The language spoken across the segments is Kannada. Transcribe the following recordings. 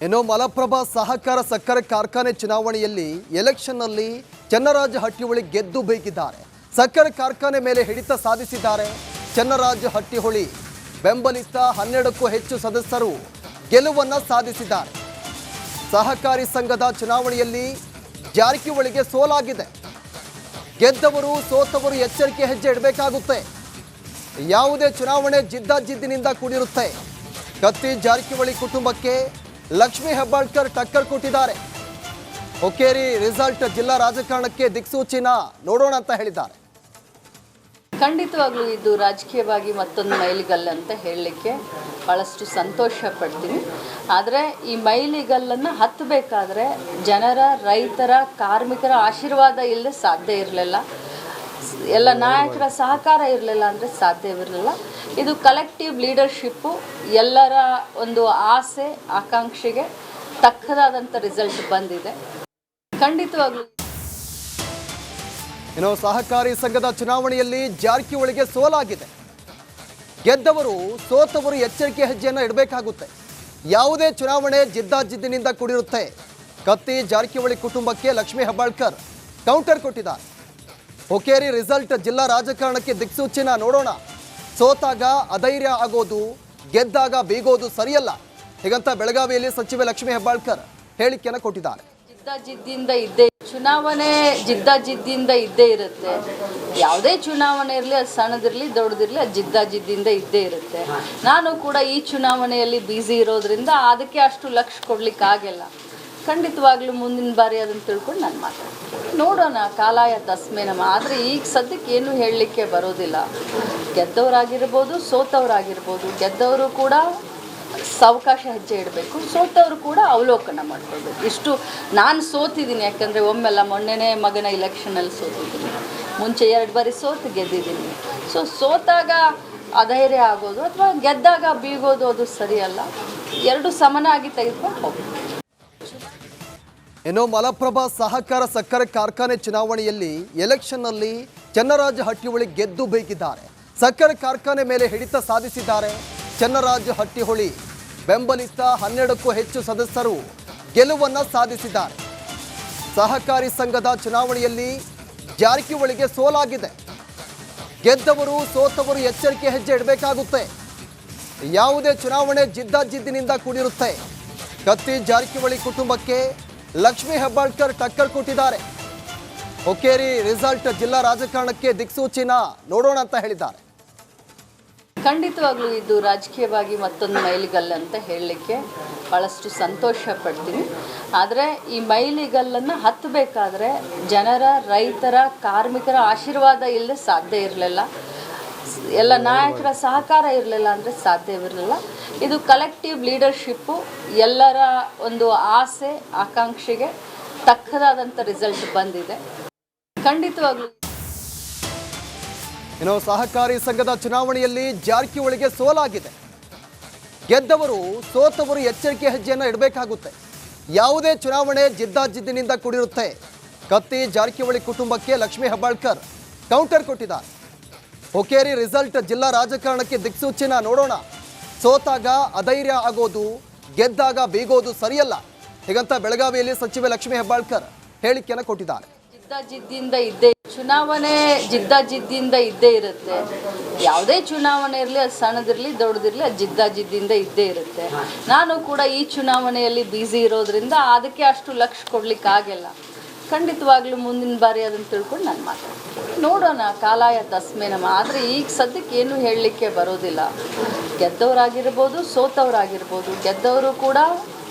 ಇನ್ನು ಮಲಪ್ರಭಾ ಸಹಕಾರ ಸಕ್ಕರೆ ಕಾರ್ಖಾನೆ ಚುನಾವಣೆಯಲ್ಲಿ ಎಲೆಕ್ಷನ್ನಲ್ಲಿ ಚನ್ನರಾಜ ಹಟ್ಟಿಹೊಳಿ ಗೆದ್ದು ಬೀಗಿದ್ದಾರೆ. ಸಕ್ಕರೆ ಕಾರ್ಖಾನೆ ಮೇಲೆ ಹಿಡಿತ ಸಾಧಿಸಿದ್ದಾರೆ. ಚನ್ನರಾಜ ಹಟ್ಟಿಹೊಳಿ ಬೆಂಬಲಿತ 12ಕ್ಕೂ ಹೆಚ್ಚು ಸದಸ್ಯರು ಗೆಲುವನ್ನು ಸಾಧಿಸಿದ್ದಾರೆ. ಸಹಕಾರಿ ಸಂಘದ ಚುನಾವಣೆಯಲ್ಲಿ ಜಾರಕಿಹೊಳಿಗೆ ಸೋಲಾಗಿದೆ. ಗೆದ್ದವರು ಸೋತವರು ಎಚ್ಚರಿಕೆ ಹೆಜ್ಜೆ ಇಡಬೇಕಾಗುತ್ತೆ. ಯಾವುದೇ ಚುನಾವಣೆ ಜಿದ್ದಾಜಿದ್ದಿನಿಂದ ಕೂಡಿರುತ್ತೆ. ಕತ್ತಿ ಜಾರಕಿಹೊಳಿ ಕುಟುಂಬಕ್ಕೆ ಲಕ್ಷ್ಮೀ ಹೆಬ್ಬಾಳ್ಕರ್ ಟಕ್ಕರ್ ಕೊಟ್ಟಿದ್ದಾರೆ. ಒಕ್ಕೇರಿ ರಿಸಲ್ಟ್ ಜಿಲ್ಲಾ ರಾಜಕಾರಣಕ್ಕೆ ದಿಕ್ಸೂಚಿನ ನೋಡೋಣ ಅಂತ ಹೇಳಿದ್ದಾರೆ. ಖಂಡಿತವಾಗ್ಲೂ ಇದು ರಾಜಕೀಯವಾಗಿ ಮತ್ತೊಂದು ಮೈಲಿಗಲ್ಲು ಅಂತ ಹೇಳಲಿಕ್ಕೆ ಭಾಳಷ್ಟು ಸಂತೋಷ ಪಡ್ತೀನಿ. ಆದರೆ ಈ ಮೈಲಿಗಲ್ಲನ್ನು ಹತ್ತಬೇಕಾದ್ರೆ ಜನರ, ರೈತರ, ಕಾರ್ಮಿಕರ ಆಶೀರ್ವಾದ ಇಲ್ಲದೆ ಸಾಧ್ಯ ಇರಲಿಲ್ಲ. ಎಲ್ಲ ನಾಯಕರ ಸಹಕಾರ ಇರಲಿಲ್ಲ ಅಂದರೆ ಸಾಧ್ಯವಿರಲಿಲ್ಲ. ಇದು ಕಲೆಕ್ಟಿವ್ ಲೀಡರ್ಶಿಪ್ಪು, ಎಲ್ಲರ ಒಂದು ಆಸೆ ಆಕಾಂಕ್ಷೆಗೆ ತಕ್ಕದಾದಂಥ ರಿಸಲ್ಟ್ ಬಂದಿದೆ. ಖಂಡಿತವಾಗ್ಲೂ ಇನ್ನು ಸಹಕಾರಿ ಸಂಘದ ಚುನಾವಣೆಯಲ್ಲಿ ಜಾರಕಿಹೊಳಿಗೆ ಸೋಲಾಗಿದೆ. ಗೆದ್ದವರು ಸೋತವರು ಎಚ್ಚರಿಕೆ ಹೆಜ್ಜೆಯನ್ನು ಇಡಬೇಕಾಗುತ್ತೆ. ಯಾವುದೇ ಚುನಾವಣೆ ಜಿದ್ದಾಜಿದ್ದಿನಿಂದ ಕೂಡಿರುತ್ತೆ. ಕತ್ತಿ ಜಾರಕಿಹೊಳಿ ಕುಟುಂಬಕ್ಕೆ ಲಕ್ಷ್ಮೀ ಹೆಬ್ಬಾಳ್ಕರ್ ಕೌಂಟರ್ ಕೊಟ್ಟಿದ್ದಾರೆ. ಒಕ್ಕೇರಿ ರಿಸಲ್ಟ್ ಜಿಲ್ಲಾ ರಾಜಕಾರಣಕ್ಕೆ ದಿಕ್ಸೂಚಿನ ನೋಡೋಣ. ಸೋತಾಗ ಅಧೈರ್ಯ ಆಗೋದು, ಗೆದ್ದಾಗ ಬೀಗೋದು ಸರಿಯಲ್ಲ. ಹೀಗಂತ ಬೆಳಗಾವಿಯಲ್ಲಿ ಸಚಿವೆ ಲಕ್ಷ್ಮೀ ಹೆಬ್ಬಾಳ್ಕರ್ ಹೇಳಿಕೆಯನ್ನು ಕೊಟ್ಟಿದ್ದಾರೆ. ಜಿದ್ದಾಜಿದ್ದಿಂದ ಇದ್ದೇ ಇರುತ್ತೆ. ಯಾವುದೇ ಚುನಾವಣೆ ಇರಲಿ, ಅದು ಸಣ್ಣದಿರಲಿ ದೊಡ್ಡದಿರಲಿ, ಅದು ಜಿದ್ದಾಜಿದ್ದಿಂದ ಇದ್ದೇ ಇರುತ್ತೆ. ನಾನು ಕೂಡ ಈ ಚುನಾವಣೆಯಲ್ಲಿ ಬ್ಯುಸಿ ಇರೋದ್ರಿಂದ ಅದಕ್ಕೆ ಅಷ್ಟು ಲಕ್ಷ್ಯ ಕೊಡ್ಲಿಕ್ಕಾಗಿಲ್ಲ. ಖಂಡಿತವಾಗ್ಲೂ ಮುಂದಿನ ಬಾರಿ ಅದನ್ನು ತಿಳ್ಕೊಂಡು ನಾನು ಮಾತಾಡ್ತೀನಿ. ನೋಡೋಣ, ಕಾಲಾಯ ತಸ್ಮೇ ನಮ. ಆದರೆ ಈಗ ಸದ್ಯಕ್ಕೆ ಏನು ಹೇಳಲಿಕ್ಕೆ ಬರೋದಿಲ್ಲ. ಗೆದ್ದವರಾಗಿರ್ಬೋದು, ಸೋತವರಾಗಿರ್ಬೋದು. ಗೆದ್ದವರು ಕೂಡ ಸಾವಕಾಶ ಹೆಜ್ಜೆ ಇಡಬೇಕು, ಸೋತವರು ಕೂಡ ಅವಲೋಕನ ಮಾಡ್ಕೊಳ್ಬೇಕು. ಇಷ್ಟು ನಾನು ಸೋತಿದ್ದೀನಿ, ಯಾಕಂದರೆ ಒಮ್ಮೆಲ್ಲ ಮೊನ್ನೆನೇ ಮಗನ ಇಲೆಕ್ಷನಲ್ಲಿ ಸೋತಿದ್ದೀನಿ. ಮುಂಚೆ 2 ಬಾರಿ ಸೋತು ಗೆದ್ದಿದ್ದೀನಿ. ಸೋತಾಗ ಅಧೈರ್ಯ ಆಗೋದು ಅಥವಾ ಗೆದ್ದಾಗ ಬೀಗೋದು ಅದು ಸರಿಯಲ್ಲ. ಎರಡು ಸಮನಾಗಿ ತೆಗೆದುಕೊಂಡು ಹೋಗ್ಬೇಕು. ಇನ್ನು ಮಲಪ್ರಭಾ ಸಹಕಾರ ಸಕ್ಕರೆ ಕಾರ್ಖಾನೆ ಚುನಾವಣೆಯಲ್ಲಿ ಎಲೆಕ್ಷನ್ನಲ್ಲಿ ಚನ್ನರಾಜ ಹಟ್ಟಿಹೊಳಿ ಗೆದ್ದು ಬೀಗಿದ್ದಾರೆ. ಸಕ್ಕರೆ ಕಾರ್ಖಾನೆ ಮೇಲೆ ಹಿಡಿತ ಸಾಧಿಸಿದ್ದಾರೆ. ಚನ್ನರಾಜ ಹಟ್ಟಿಹೊಳಿ ಬೆಂಬಲಿತ 12ಕ್ಕೂ ಹೆಚ್ಚು ಸದಸ್ಯರು ಗೆಲುವನ್ನು ಸಾಧಿಸಿದ್ದಾರೆ. ಸಹಕಾರಿ ಸಂಘದ ಚುನಾವಣೆಯಲ್ಲಿ ಜಾರಕಿಹೊಳಿಗೆ ಸೋಲಾಗಿದೆ. ಗೆದ್ದವರು ಸೋತವರು ಎಚ್ಚರಿಕೆ ಹೆಜ್ಜೆ ಇಡಬೇಕಾಗುತ್ತೆ. ಯಾವುದೇ ಚುನಾವಣೆ ಜಿದ್ದಾಜಿದ್ದಿನಿಂದ ಕೂಡಿರುತ್ತೆ. ಕತ್ತಿ ಜಾರಕಿಹೊಳಿ ಕುಟುಂಬಕ್ಕೆ ಲಕ್ಷ್ಮೀ ಹೆಬ್ಬಾಳ್ಕರ್ ಟಕ್ಕರ್ ಕೊಟ್ಟಿದ್ದಾರೆ. ಒಕ್ಕೇರಿ ರಿಸಲ್ಟ್ ಜಿಲ್ಲಾ ರಾಜಕಾರಣಕ್ಕೆ ದಿಕ್ಸೂಚಿನ ನೋಡೋಣ ಅಂತ ಹೇಳಿದ್ದಾರೆ. ಖಂಡಿತವಾಗ್ಲೂ ಇದು ರಾಜಕೀಯವಾಗಿ ಮತ್ತೊಂದು ಮೈಲಿಗಲ್ಲು ಅಂತ ಹೇಳಲಿಕ್ಕೆ ಭಾಳಷ್ಟು ಸಂತೋಷ ಪಡ್ತೀನಿ. ಆದರೆ ಈ ಮೈಲಿಗಲ್ಲನ್ನು ಹತ್ತಬೇಕಾದ್ರೆ ಜನರ, ರೈತರ, ಕಾರ್ಮಿಕರ ಆಶೀರ್ವಾದ ಇಲ್ಲದೆ ಸಾಧ್ಯ ಇರಲಿಲ್ಲ. ಎಲ್ಲ ನಾಯಕರ ಸಹಕಾರ ಇರಲಿಲ್ಲ ಅಂದರೆ ಸಾಧ್ಯವಿರಲಿಲ್ಲ. ಇದು ಕಲೆಕ್ಟಿವ್ ಲೀಡರ್ಶಿಪ್ಪು, ಎಲ್ಲರ ಒಂದು ಆಸೆ ಆಕಾಂಕ್ಷೆಗೆ ತಕ್ಕದಾದಂಥ ರಿಸಲ್ಟ್ ಬಂದಿದೆ. ಖಂಡಿತವಾಗ್ಲೂ ಇನ್ನು ಸಹಕಾರಿ ಸಂಘದ ಚುನಾವಣೆಯಲ್ಲಿ ಜಾರಕಿಹೊಳಿಗೆ ಸೋಲಾಗಿದೆ. ಗೆದ್ದವರು ಸೋತವರು ಎಚ್ಚರಿಕೆ ಹೆಜ್ಜೆಯನ್ನು ಇಡಬೇಕಾಗುತ್ತೆ. ಯಾವುದೇ ಚುನಾವಣೆ ಜಿದ್ದಾಜಿದ್ದಿನಿಂದ ಕೂಡಿರುತ್ತೆ. ಕತ್ತಿ ಜಾರಕಿಹೊಳಿ ಕುಟುಂಬಕ್ಕೆ ಲಕ್ಷ್ಮೀ ಹೆಬ್ಬಾಳ್ಕರ್ ಕೌಂಟರ್ ಕೊಟ್ಟಿದ್ದಾರೆ. ಒಕ್ಕೇರಿ ರಿಸಲ್ಟ್ ಜಿಲ್ಲಾ ರಾಜಕಾರಣಕ್ಕೆ ದಿಕ್ಸೂಚಿನ ನೋಡೋಣ. ಸೋತಾಗ ಅಧೈರ್ಯ ಆಗೋದು, ಗೆದ್ದಾಗ ಬೀಗೋದು ಸರಿಯಲ್ಲ. ಹೀಗಂತ ಬೆಳಗಾವಿಯಲ್ಲಿ ಸಚಿವೆ ಲಕ್ಷ್ಮೀ ಹೆಬ್ಬಾಳ್ಕರ್ ಹೇಳಿಕೆಯನ್ನು ಕೊಟ್ಟಿದ್ದಾರೆ. ಚುನಾವಣೆ ಜಿದ್ದಾಜಿದ್ದಿಂದ ಇದ್ದೇ ಇರುತ್ತೆ. ಯಾವುದೇ ಚುನಾವಣೆ ಇರಲಿ, ಅದು ಸಣ್ಣದಿರಲಿ ದೊಡ್ಡದಿರಲಿ, ಅದು ಜಿದ್ದಾಜಿದ್ದಿಂದ ಇದ್ದೇ ಇರುತ್ತೆ. ನಾನು ಕೂಡ ಈ ಚುನಾವಣೆಯಲ್ಲಿ ಬ್ಯುಸಿ ಇರೋದ್ರಿಂದ ಅದಕ್ಕೆ ಅಷ್ಟು ಲಕ್ಷ್ಯ ಕೊಡ್ಲಿಕ್ಕಾಗಿಲ್ಲ. ಖಂಡಿತವಾಗ್ಲೂ ಮುಂದಿನ ಬಾರಿ ಅದನ್ನು ತಿಳ್ಕೊಂಡು ನಾನು ಮಾತಾಡ್ತೀನಿ. ನೋಡೋಣ, ಕಾಲಾಯ ತಸ್ಮೇ ನಮ. ಆದರೆ ಈಗ ಸದ್ಯಕ್ಕೆ ಏನು ಹೇಳಲಿಕ್ಕೆ ಬರೋದಿಲ್ಲ. ಗೆದ್ದವರಾಗಿರ್ಬೋದು, ಸೋತವರಾಗಿರ್ಬೋದು. ಗೆದ್ದವರು ಕೂಡ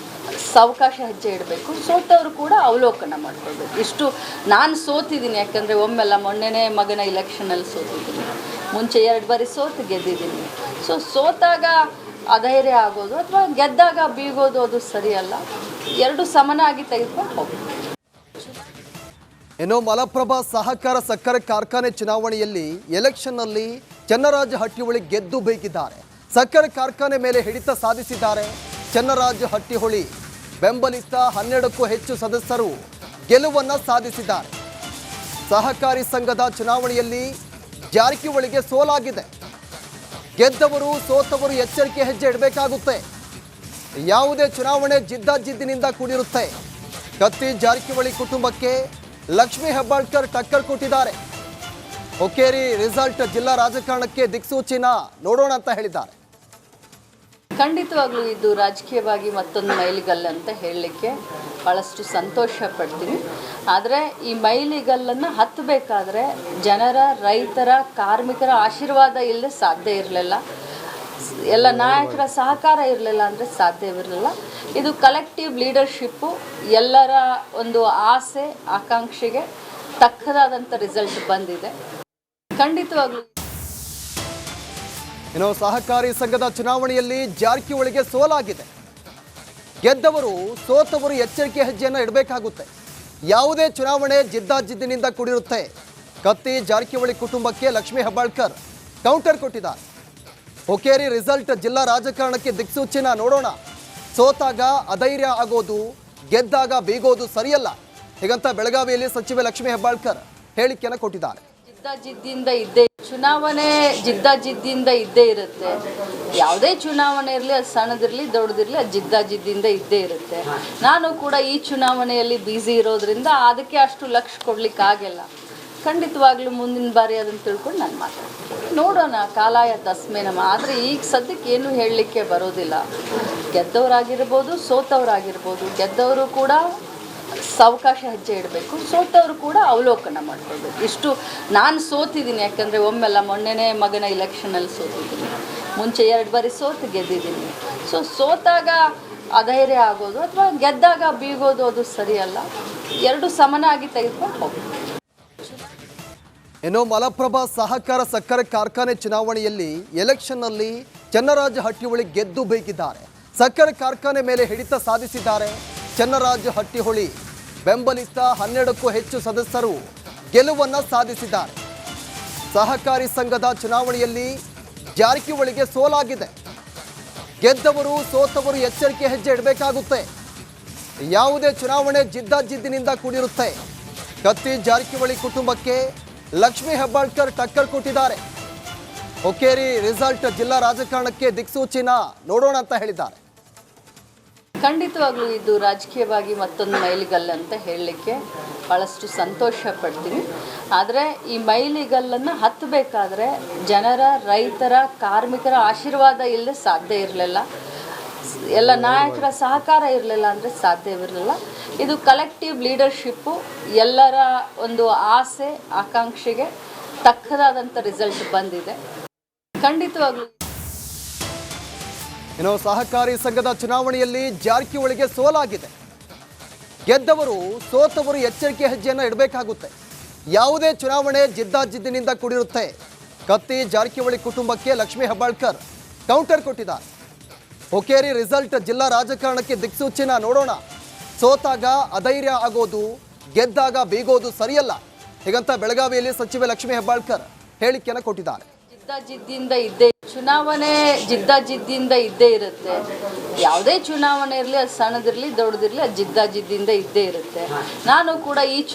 ಸಾವಕಾಶ ಹೆಜ್ಜೆ ಇಡಬೇಕು, ಸೋತವರು ಕೂಡ ಅವಲೋಕನ ಮಾಡ್ಕೊಳ್ಬೇಕು. ಇಷ್ಟು ನಾನು ಸೋತಿದ್ದೀನಿ, ಯಾಕಂದರೆ ಒಮ್ಮೆಲ್ಲ ಮೊನ್ನೆನೇ ಮಗನ ಇಲೆಕ್ಷನಲ್ಲಿ ಸೋತಿದ್ದೀನಿ. ಮುಂಚೆ 2 ಬಾರಿ ಸೋತು ಗೆದ್ದಿದ್ದೀನಿ. ಸೋತಾಗ ಅಧೈರ್ಯ ಆಗೋದು ಅಥವಾ ಗೆದ್ದಾಗ ಬೀಗೋದು ಅದು ಸರಿಯಲ್ಲ. ಎರಡು ಸಮನಾಗಿ ತೆಗೆದುಕೊಂಡು ಹೋಗ್ಬೇಕು. ಇನ್ನು ಮಲಪ್ರಭಾ ಸಹಕಾರ ಸಕ್ಕರೆ ಕಾರ್ಖಾನೆ ಚುನಾವಣೆಯಲ್ಲಿ ಎಲೆಕ್ಷನ್ನಲ್ಲಿ ಚನ್ನರಾಜ ಹಟ್ಟಿಹೊಳಿ ಗೆದ್ದು ಬೀಗಿದ್ದಾರೆ. ಸಕ್ಕರೆ ಕಾರ್ಖಾನೆ ಮೇಲೆ ಹಿಡಿತ ಸಾಧಿಸಿದ್ದಾರೆ. ಚನ್ನರಾಜ ಹಟ್ಟಿಹೊಳಿ ಬೆಂಬಲಿತ 12ಕ್ಕೂ ಹೆಚ್ಚು ಸದಸ್ಯರು ಗೆಲುವನ್ನು ಸಾಧಿಸಿದ್ದಾರೆ. ಸಹಕಾರಿ ಸಂಘದ ಚುನಾವಣೆಯಲ್ಲಿ ಜಾರಕಿಹೊಳಿಗೆ ಸೋಲಾಗಿದೆ. ಗೆದ್ದವರು ಸೋತವರು ಎಚ್ಚರಿಕೆ ಹೆಜ್ಜೆ ಇಡಬೇಕಾಗುತ್ತೆ. ಯಾವುದೇ ಚುನಾವಣೆ ಜಿದ್ದಾಜಿದ್ದಿನಿಂದ ಕೂಡಿರುತ್ತೆ. ಕತ್ತಿ ಜಾರಕಿಹೊಳಿ ಕುಟುಂಬಕ್ಕೆ ಲಕ್ಷ್ಮೀ ಹೆಬ್ಬಾಳ್ಕರ್ ಟಕ್ಕರ್ ಕೊಟ್ಟಿದ್ದಾರೆ. ಹುಕ್ಕೇರಿ ರಿಸಲ್ಟ್ ಜಿಲ್ಲಾ ರಾಜಕಾರಣಕ್ಕೆ ದಿಕ್ಸೂಚಿನ ನೋಡೋಣ ಅಂತ ಹೇಳಿದ್ದಾರೆ. ಖಂಡಿತವಾಗ್ಲೂ ಇದು ರಾಜಕೀಯವಾಗಿ ಮತ್ತೊಂದು ಮೈಲಿಗಲ್ಲು ಅಂತ ಹೇಳಲಿಕ್ಕೆ ಭಾಳಷ್ಟು ಸಂತೋಷ ಪಡ್ತೀನಿ. ಆದರೆ ಈ ಮೈಲಿಗಲ್ಲನ್ನು ಹತ್ತಬೇಕಾದ್ರೆ ಜನರ, ರೈತರ, ಕಾರ್ಮಿಕರ ಆಶೀರ್ವಾದ ಇಲ್ಲದೆ ಸಾಧ್ಯ ಇರಲಿಲ್ಲ. ಎಲ್ಲ ನಾಯಕರ ಸಹಕಾರ ಇರಲಿಲ್ಲ ಅಂದರೆ ಸಾಧ್ಯವಿರಲಿಲ್ಲ. ಇದು ಕಲೆಕ್ಟಿವ್ ಲೀಡರ್ಶಿಪ್ಪು, ಎಲ್ಲರ ಒಂದು ಆಸೆ ಆಕಾಂಕ್ಷೆಗೆ ತಕ್ಕದಾದಂಥ ರಿಸಲ್ಟ್ ಬಂದಿದೆ. ಖಂಡಿತವಾಗ್ಲೂ ಇನ್ನು ಸಹಕಾರಿ ಸಂಘದ ಚುನಾವಣೆಯಲ್ಲಿ ಜಾರಕಿಹೊಳಿಗೆ ಸೋಲಾಗಿದೆ. ಗೆದ್ದವರು ಸೋತವರು ಎಚ್ಚರಿಕೆ ಹೆಜ್ಜೆಯನ್ನು ಇಡಬೇಕಾಗುತ್ತೆ. ಯಾವುದೇ ಚುನಾವಣೆ ಜಿದ್ದಾಜಿದ್ದಿನಿಂದ ಕೂಡಿರುತ್ತೆ. ಕತ್ತಿ ಜಾರಕಿಹೊಳಿ ಕುಟುಂಬಕ್ಕೆ ಲಕ್ಷ್ಮೀ ಹೆಬ್ಬಾಳ್ಕರ್ ಕೌಂಟರ್ ಕೊಟ್ಟಿದ್ದಾರೆ. ಹುಕ್ಕೇರಿ ರಿಸಲ್ಟ್ ಜಿಲ್ಲಾ ರಾಜಕಾರಣಕ್ಕೆ ದಿಕ್ಸೂಚಿನ ನೋಡೋಣ. ಸೋತಾಗ ಅಧೈರ್ಯ ಆಗೋದು, ಗೆದ್ದಾಗ ಬೀಗೋದು ಸರಿಯಲ್ಲ. ಹೀಗಂತ ಬೆಳಗಾವಿಯಲ್ಲಿ ಸಚಿವೆ ಲಕ್ಷ್ಮೀ ಹೆಬ್ಬಾಳ್ಕರ್ ಹೇಳಿಕೆಯನ್ನು ಕೊಟ್ಟಿದ್ದಾರೆ. ಜಿದ್ದಾಜಿದ್ದಿಂದ ಇದ್ದೇ ಇರುತ್ತೆ. ಯಾವುದೇ ಚುನಾವಣೆ ಇರಲಿ, ಅದು ಸಣ್ಣದಿರಲಿ ದೊಡ್ಡದಿರಲಿ, ಅದು ಜಿದ್ದಾಜಿದ್ದಿಂದ ಇದ್ದೇ ಇರುತ್ತೆ. ನಾನು ಕೂಡ ಈ ಚುನಾವಣೆಯಲ್ಲಿ ಬ್ಯುಸಿ ಇರೋದ್ರಿಂದ ಅದಕ್ಕೆ ಅಷ್ಟು ಲಕ್ಷ ಕೊಡ್ಲಿಕ್ಕೆ ಆಗಿಲ್ಲ. ಖಂಡಿತವಾಗ್ಲೂ ಮುಂದಿನ ಬಾರಿ ಅದನ್ನು ತಿಳ್ಕೊಂಡು ನಾನು ಮಾತಾಡ್ತೀನಿ. ನೋಡೋಣ, ಕಾಲಾಯ ತಸ್ಮೇ ನಮ. ಆದರೆ ಈಗ ಸದ್ಯಕ್ಕೆ ಏನು ಹೇಳಲಿಕ್ಕೆ ಬರೋದಿಲ್ಲ. ಗೆದ್ದವರಾಗಿರ್ಬೋದು, ಸೋತವರಾಗಿರ್ಬೋದು. ಗೆದ್ದವರು ಕೂಡ ಸಾವಕಾಶ ಹೆಜ್ಜೆ ಇಡಬೇಕು, ಸೋತವರು ಕೂಡ ಅವಲೋಕನ ಮಾಡ್ಕೊಳ್ಬೇಕು. ಇಷ್ಟು ನಾನು ಸೋತಿದ್ದೀನಿ, ಯಾಕಂದರೆ ಒಮ್ಮೆಲ್ಲ ಮೊನ್ನೆನೇ ಮಗನ ಇಲೆಕ್ಷನಲ್ಲಿ ಸೋತಿದ್ದೀನಿ, ಮುಂಚೆ 2 ಬಾರಿ ಸೋತು ಗೆದ್ದಿದ್ದೀನಿ. ಸೋತಾಗ ಅಧೈರ್ಯ ಆಗೋದು ಅಥವಾ ಗೆದ್ದಾಗ ಬೀಗೋದು ಅದು ಸರಿಯಲ್ಲ. ಎರಡು ಸಮನಾಗಿ ತೆಗೆದುಕೊಂಡು ಹೋಗ್ಬೇಕು. ಇನ್ನು ಮಲಪ್ರಭಾ ಸಹಕಾರ ಸಕ್ಕರೆ ಕಾರ್ಖಾನೆ ಚುನಾವಣೆಯಲ್ಲಿ ಎಲೆಕ್ಷನ್ನಲ್ಲಿ ಚನ್ನರಾಜ ಹಟ್ಟಿಹೊಳಿ ಗೆದ್ದು ಬೀಗಿದ್ದಾರೆ. ಸಕ್ಕರೆ ಕಾರ್ಖಾನೆ ಮೇಲೆ ಹಿಡಿತ ಸಾಧಿಸಿದ್ದಾರೆ. ಚನ್ನರಾಜ ಹಟ್ಟಿಹೊಳಿ ಬೆಂಬಲಿತ 12ಕ್ಕೂ ಹೆಚ್ಚು ಸದಸ್ಯರು ಗೆಲುವನ್ನು ಸಾಧಿಸಿದ್ದಾರೆ. ಸಹಕಾರಿ ಸಂಘದ ಚುನಾವಣೆಯಲ್ಲಿ ಜಾರಕಿಹೊಳಿಗೆ ಸೋಲಾಗಿದೆ. ಗೆದ್ದವರು ಸೋತವರು ಎಚ್ಚರಿಕೆ ಹೆಜ್ಜೆ ಇಡಬೇಕಾಗುತ್ತೆ. ಯಾವುದೇ ಚುನಾವಣೆ ಜಿದ್ದಾಜಿದ್ದಿನಿಂದ ಕೂಡಿರುತ್ತೆ. ಕತ್ತಿ ಜಾರಕಿಹೊಳಿ ಕುಟುಂಬಕ್ಕೆ ಲಕ್ಷ್ಮೀ ಹೆಬ್ಬಾಳ್ಕರ್ ಟಕ್ಕರ್ ಕೊಟ್ಟಿದ್ದಾರೆ. ಹುಕ್ಕೇರಿ ರಿಸಲ್ಟ್ ಜಿಲ್ಲಾ ರಾಜಕಾರಣಕ್ಕೆ ದಿಕ್ಸೂಚಿನ ನೋಡೋಣ ಅಂತ ಹೇಳಿದ್ದಾರೆ. ಖಂಡಿತವಾಗ್ಲೂ ಇದು ರಾಜಕೀಯವಾಗಿ ಮತ್ತೊಂದು ಮೈಲಿಗಲ್ಲು ಅಂತ ಹೇಳಲಿಕ್ಕೆ ಭಾಳಷ್ಟು ಸಂತೋಷ ಪಡ್ತೀನಿ. ಆದರೆ ಈ ಮೈಲಿಗಲ್ಲನ್ನು ಹತ್ತಬೇಕಾದ್ರೆ ಜನರ, ರೈತರ, ಕಾರ್ಮಿಕರ ಆಶೀರ್ವಾದ ಇಲ್ಲದೆ ಸಾಧ್ಯ ಇರಲಿಲ್ಲ. ಎಲ್ಲ ನಾಯಕರ ಸಹಕಾರ ಇರಲಿಲ್ಲ ಅಂದರೆ ಸಾಧ್ಯವಿರಲಿಲ್ಲ. ಇದು ಕಲೆಕ್ಟಿವ್ ಲೀಡರ್ಶಿಪ್ಪು, ಎಲ್ಲರ ಒಂದು ಆಸೆ ಆಕಾಂಕ್ಷೆಗೆ ತಕ್ಕದಾದಂಥ ರಿಸಲ್ಟ್ ಬಂದಿದೆ. ಖಂಡಿತವಾಗ್ಲೂ ಇನ್ನು ಸಹಕಾರಿ ಸಂಘದ ಚುನಾವಣೆಯಲ್ಲಿ ಜಾರಕಿಹೊಳಿಗೆ ಸೋಲಾಗಿದೆ. ಗೆದ್ದವರು ಸೋತವರು ಎಚ್ಚರಿಕೆ ಹೆಜ್ಜೆಯನ್ನು ಇಡಬೇಕಾಗುತ್ತೆ. ಯಾವುದೇ ಚುನಾವಣೆ ಜಿದ್ದಾಜಿದ್ದಿನಿಂದ ಕೂಡಿರುತ್ತೆ. ಕತ್ತಿ ಜಾರಕಿಹೊಳಿ ಕುಟುಂಬಕ್ಕೆ ಲಕ್ಷ್ಮೀ ಹೆಬ್ಬಾಳ್ಕರ್ ಕೌಂಟರ್ ಕೊಟ್ಟಿದ್ದಾರೆ. ಹುಕ್ಕೇರಿ ರಿಸಲ್ಟ್ ಜಿಲ್ಲಾ ರಾಜಕಾರಣಕ್ಕೆ ದಿಕ್ಸೂಚಿನ ನೋಡೋಣ. ಸೋತಾಗ ಅಧೈರ್ಯ ಆಗೋದು, ಗೆದ್ದಾಗ ಬೀಗೋದು ಸರಿಯಲ್ಲ. ಹೀಗಂತ ಬೆಳಗಾವಿಯಲ್ಲಿ ಸಚಿವೆ ಲಕ್ಷ್ಮೀ ಹೆಬ್ಬಾಳ್ಕರ್ ಹೇಳಿಕೆಯನ್ನು ಕೊಟ್ಟಿದ್ದಾರೆ. ಚುನಾವಣೆ ಜಿದ್ದಾಜಿದ್ದಿಂದ ಇದ್ದೇ ಇರುತ್ತೆ. ಯಾವುದೇ ಚುನಾವಣೆ ಇರಲಿ, ಅದು ಸಣ್ಣದಿರಲಿ ದೊಡ್ಡದಿರಲಿ, ಅದು ಜಿದ್ದಾಜಿದ್ದಿಂದ ಇದ್ದೇ ಇರುತ್ತೆ. ನಾನು ಕೂಡ ಈ